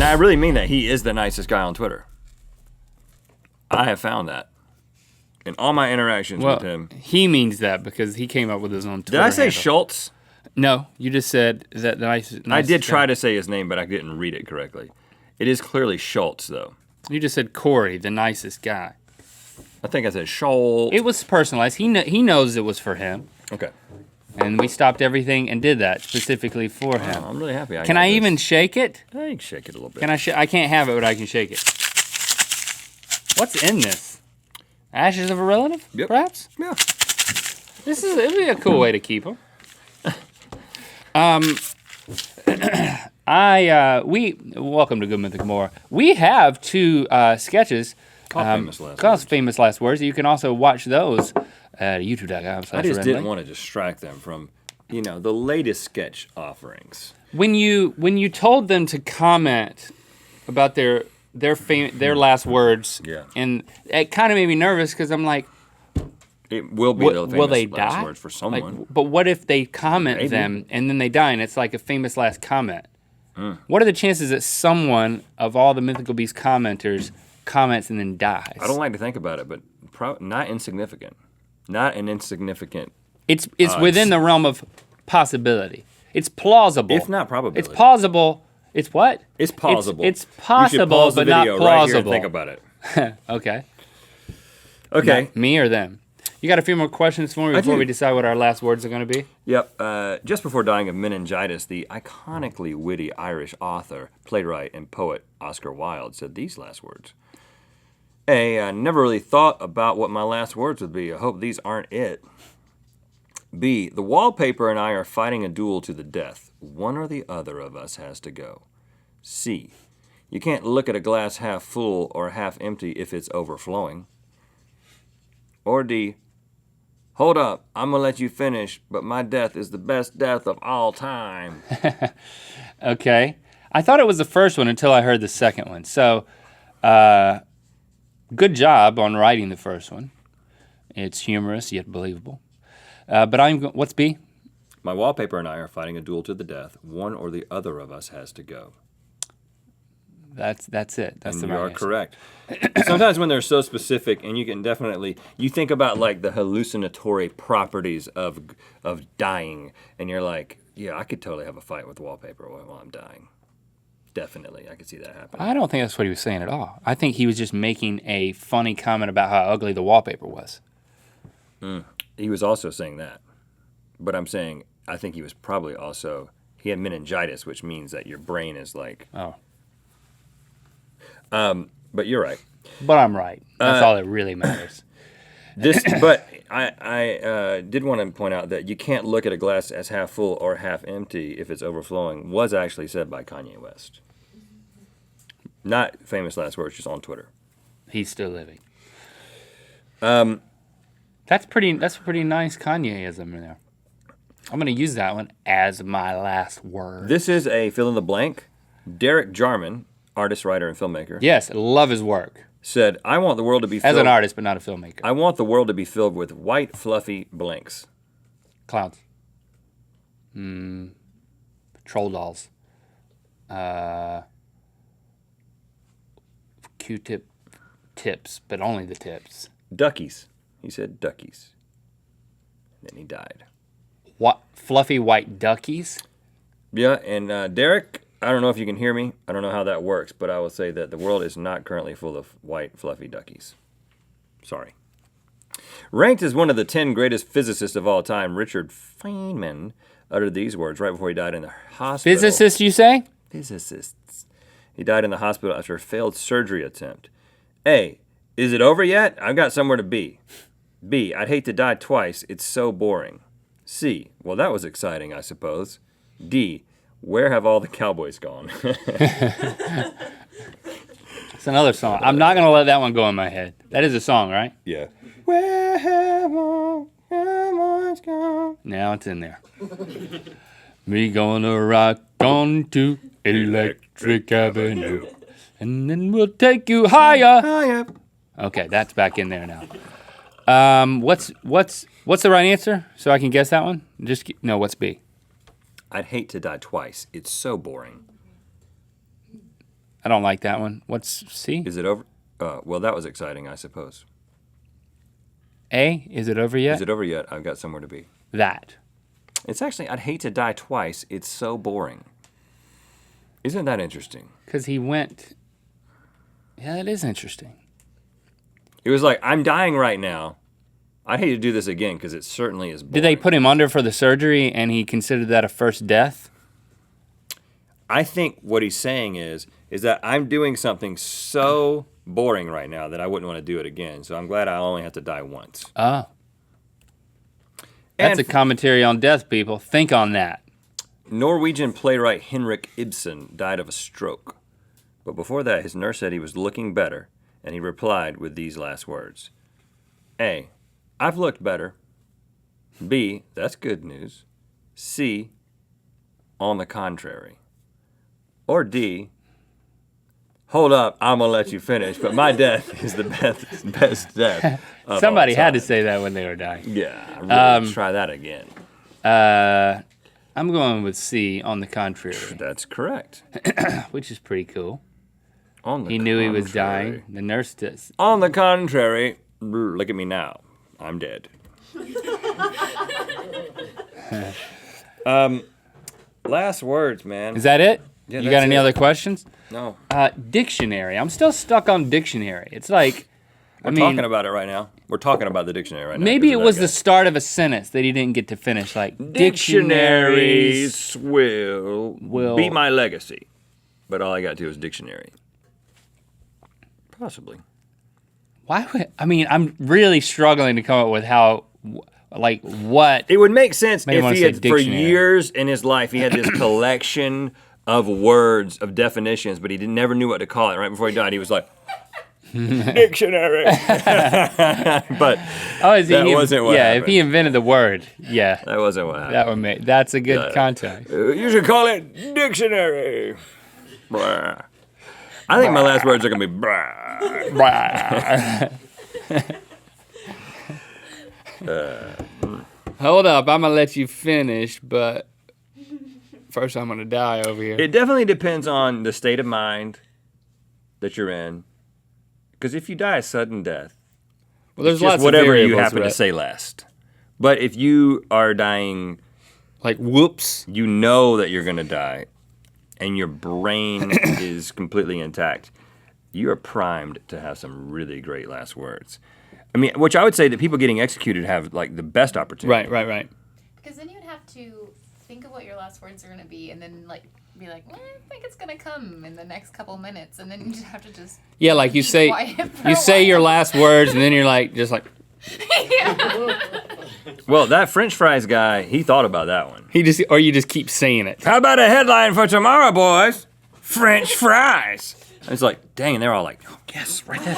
I really mean that. He is the nicest guy on Twitter. I have found that in all my interactions with him. He means that because he came up with his own Twitter Did I say handle. Schultz? No, you just said, is that the nicest I did guy? try to say his name, but I didn't read it correctly. It is clearly Schultz, though. You just said Corey, the nicest guy. I think I said Schultz. It was personalized. He knows it was for him. Okay. And we stopped everything and did that specifically for him. I'm really happy. Can I even shake it? I can shake it a little bit. Can I? I can't have it, but I can shake it. What's in this? Ashes of a relative? Yep. Perhaps? Yeah. It'd be a cool way to keep them. We welcome to Good Mythical More. We have two sketches called Famous Last Words. You can also watch those at youtube.com/RhettandLink. I just didn't want to distract them from, the latest sketch offerings. When you told them to comment about their last words, and it kind of made me nervous because I'm like, it will be the will they famous last die? words for someone. Like, but what if they comment them and then they die and it's like a famous last comment? What are the chances that someone of all the Mythical Beast commenters comments and then dies? I don't like to think about it, but not insignificant. Not an insignificant. It's within the realm of possibility. It's plausible. If not probability. It's plausible. It's what? It's plausible. It's possible, but not plausible. Right here and think about it. Okay. Okay. Not me or them? You got a few more questions for me before we decide what our last words are going to be? Yep. Just before dying of meningitis, the iconically witty Irish author, playwright, and poet Oscar Wilde said these last words. A, I never really thought about what my last words would be. I hope these aren't it. B, the wallpaper and I are fighting a duel to the death. One or the other of us has to go. C, you can't look at a glass half full or half empty if it's overflowing. Or D, hold up, I'm going to let you finish, but my death is the best death of all time. Okay. I thought it was the first one until I heard the second one. So, good job on writing the first one. It's humorous yet believable. But what's B? My wallpaper and I are fighting a duel to the death. One or the other of us has to go. That's it. That's the right answer. You are correct. Sometimes when they're so specific, and you can definitely, you think about like the hallucinatory properties of dying, and you're like, yeah, I could totally have a fight with wallpaper while I'm dying. Definitely, I could see that happen. I don't think that's what he was saying at all. I think he was just making a funny comment about how ugly the wallpaper was. He was also saying that. But I'm saying, I think he was probably also, he had meningitis, which means that your brain is like... Oh. But you're right. But I'm right. That's all that really matters. But I did want to point out that you can't look at a glass as half full or half empty if it's overflowing was actually said by Kanye West. Not famous last words, just on Twitter. He's still living. That's a pretty nice Kanye-ism in there. I'm going to use that one as my last word. This is a fill in the blank. Derek Jarman, artist, writer, and filmmaker. Yes, love his work. Said, I want the world to be filled... As an artist, but not a filmmaker. I want the world to be filled with white, fluffy blanks. Clowns. Troll dolls. Q-tip tips, but only the tips. Duckies. He said duckies. Then he died. What? Fluffy white duckies? Yeah, and Derek, I don't know if you can hear me. I don't know how that works, but I will say that the world is not currently full of white, fluffy duckies. Sorry. Ranked as one of the 10 greatest physicists of all time, Richard Feynman uttered these words right before he died in the hospital. Physicists, you say? Physicists. He died in the hospital after a failed surgery attempt. A, is it over yet? I've got somewhere to be. B, I'd hate to die twice. It's so boring. C, well, that was exciting, I suppose. D, where have all the cowboys gone? It's another song. I'm not going to let that one go in my head. That is a song, right? Yeah. Where have all the cowboys gone? Now it's in there. We gonna rock on to Electric Avenue. And then we'll take you higher. Higher. Okay, that's back in there now. What's the right answer? So I can guess that one? What's B? I'd hate to die twice. It's so boring. I don't like that one. What's C? Is it over? Well, that was exciting, I suppose. A, is it over yet? Is it over yet? I've got somewhere to be. That. It's actually, I'd hate to die twice. It's so boring. Isn't that interesting? Because he went, yeah, that is interesting. It was like, I'm dying right now. I'd hate to do this again because it certainly is boring. Did they put him under for the surgery and he considered that a first death? I think what he's saying is that I'm doing something so boring right now that I wouldn't want to do it again. So I'm glad I only have to die once. Oh. That's a commentary on death, people. Think on that. Norwegian playwright Henrik Ibsen died of a stroke. But before that, his nurse said he was looking better, and he replied with these last words. A, I've looked better. B, that's good news. C, on the contrary. Or D, hold up, I'm gonna let you finish, but my death is the best death. Somebody had to say that when they were dying. Yeah, really try that again. I'm going with C, on the contrary. That's correct. Which is pretty cool. He knew he was dying. The nurse does. On the contrary, look at me now. I'm dead. Last words, man. Is that it? Yeah, you got any other questions? No. Dictionary. I'm still stuck on dictionary. It's like, We're talking about it right now. We're talking about the dictionary right now. Maybe it was the start of a sentence that he didn't get to finish. Like, dictionaries will be my legacy. But all I got to do is dictionary. Possibly. Why would, I'm really struggling to come up with how, like, what. It would make sense Maybe if he had, for dictionary. years in his life, he had this collection of words, of definitions, but he never knew what to call it. Right before he died, he was like, dictionary. But that wasn't what happened. If he invented the word, That wasn't what happened. That's a good context. You should call it dictionary. Brah. I think my last words are going to be brah. Hold up, I'm going to let you finish, but first I'm going to die over here. It definitely depends on the state of mind that you're in. Because if you die a sudden death, well, there's it's just lots whatever of you happen to say last. But if you are dying, like, whoops, you know that you're going to die, and your brain is completely intact, you are primed to have some really great last words. I mean, which I would say that people getting executed have, like, the best opportunity. Right. Because then you'd have to think of what your last words are going to be, and then, like, be like, well, I think it's going to come in the next couple minutes, and then you just have to just like you say your last words, and then you're like, just like. Yeah. Well, that French fries guy, he thought about that one. You just keep saying it. How about a headline for tomorrow, boys? French fries. And it's like, dang, and they're all like, oh, yes, right there.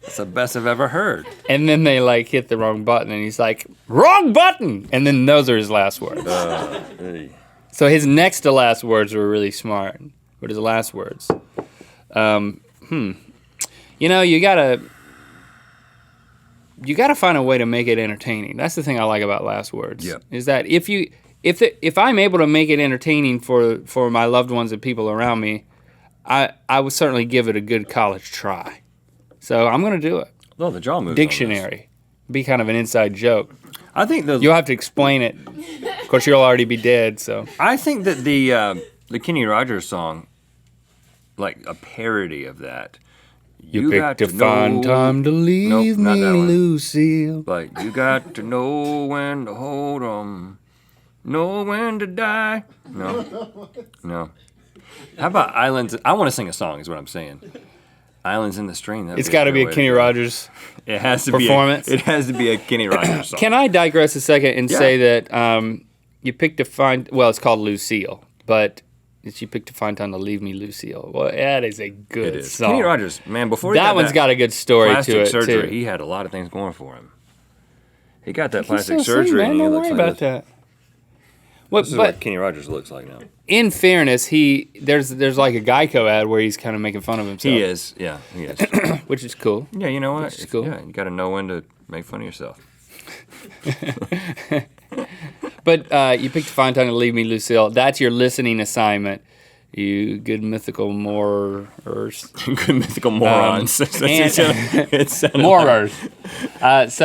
That's the best I've ever heard. And then they, like, hit the wrong button, and he's like, wrong button! And then those are his last words. Hey. So his next to last words were really smart. What are his last words? You gotta find a way to make it entertaining. That's the thing I like about last words. Yep. Is that if I'm able to make it entertaining for my loved ones and people around me, I would certainly give it a good college try. So I'm gonna do it. Well, the jaw moves. Dictionary. Be kind of an inside joke. I think you'll have to explain it. Of course, you'll already be dead. So I think that the Kenny Rogers song, like a parody of that. You picked a fine time to leave me, Lucille. Like, you got to know when to hold 'em, know when to die. No. How about Islands? I want to sing a song, is what I'm saying. Islands in the Stream. It's got to be a Kenny Rogers it has to performance. It has to be a Kenny Rogers song. Can I digress a second and say that you picked a fine... Well, it's called Lucille, but... You picked a fine time to leave me, Lucille. Well, that is a good song. Kenny Rogers, man, before that one's got a good story to it, surgery, too. He had a lot of things going for him. He got that He's plastic so surgery, sweet, man. and he Don't looks worry like about that. This is what Kenny Rogers looks like now. In fairness, there's like a Geico ad where he's kind of making fun of himself. He is, yeah, he is. Which is cool. Yeah, you know what? Which is cool. Yeah, you got to know when to make fun of yourself. But you picked a fine time to leave me, Lucille. That's your listening assignment. You good mythical morers. Good mythical morons. It's Morers. that's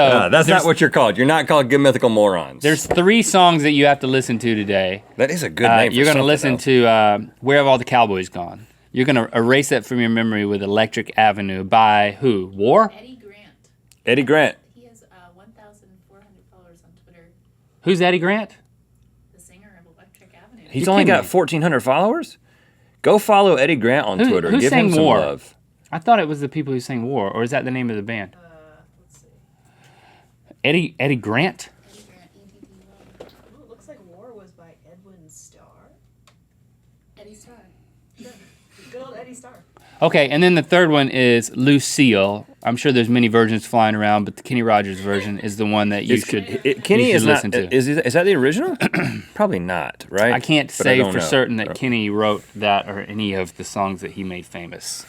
not what you're called. You're not called good mythical morons. There's 3 songs that you have to listen to today. That is a good name. You're going to listen to Where Have All the Cowboys Gone? You're going to erase that from your memory with Electric Avenue by who? War? Eddie Grant. Eddie Grant. He has 1,400 followers on Twitter. Who's Eddie Grant? The singer of Electric Avenue. He's You're only kidding got me. 1,400 followers? Go follow Eddie Grant on Twitter. who Give sang him some War? love. I thought it was the people who sang War, or is that the name of the band? Let's see. Eddie Grant? Eddie Grant, EDD. Oh, it looks like War was by Edwin Starr. Eddie Starr. Sure. Good old Eddie Starr. Okay, and then the third one is Lucille. I'm sure there's many versions flying around, but the Kenny Rogers version is the one that you should Kenny you should is not. listen to. Is that the original? Probably not, right? I can't But say don't for know. certain that Kenny wrote that or any of the songs that he made famous.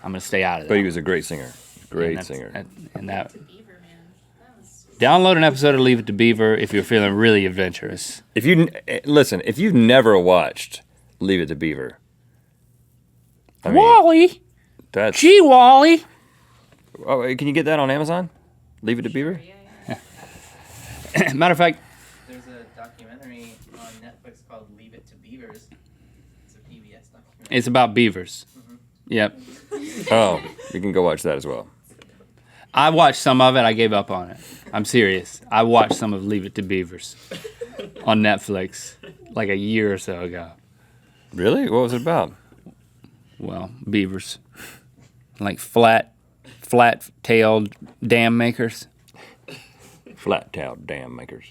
I'm going to stay out of that. But he was a great singer. Great And singer. and that. Beaver, man. That was Download an episode of Leave It to Beaver if you're feeling really adventurous. If you've never watched Leave It to Beaver, I mean, Wally! that's. Gee, Wally! Oh, can you get that on Amazon? Leave It to Beaver. Matter of fact, There's a documentary on Netflix called Leave It to Beavers. It's a PBS documentary. it's about beavers. Yep. Oh, you can go watch that as well. I watched some of it. I gave up on it. I'm serious. I watched some of Leave It to Beavers on Netflix like a year or so ago. Really? What was it about? Well, beavers. Like flat-tailed dam makers. Flat-tailed dam makers.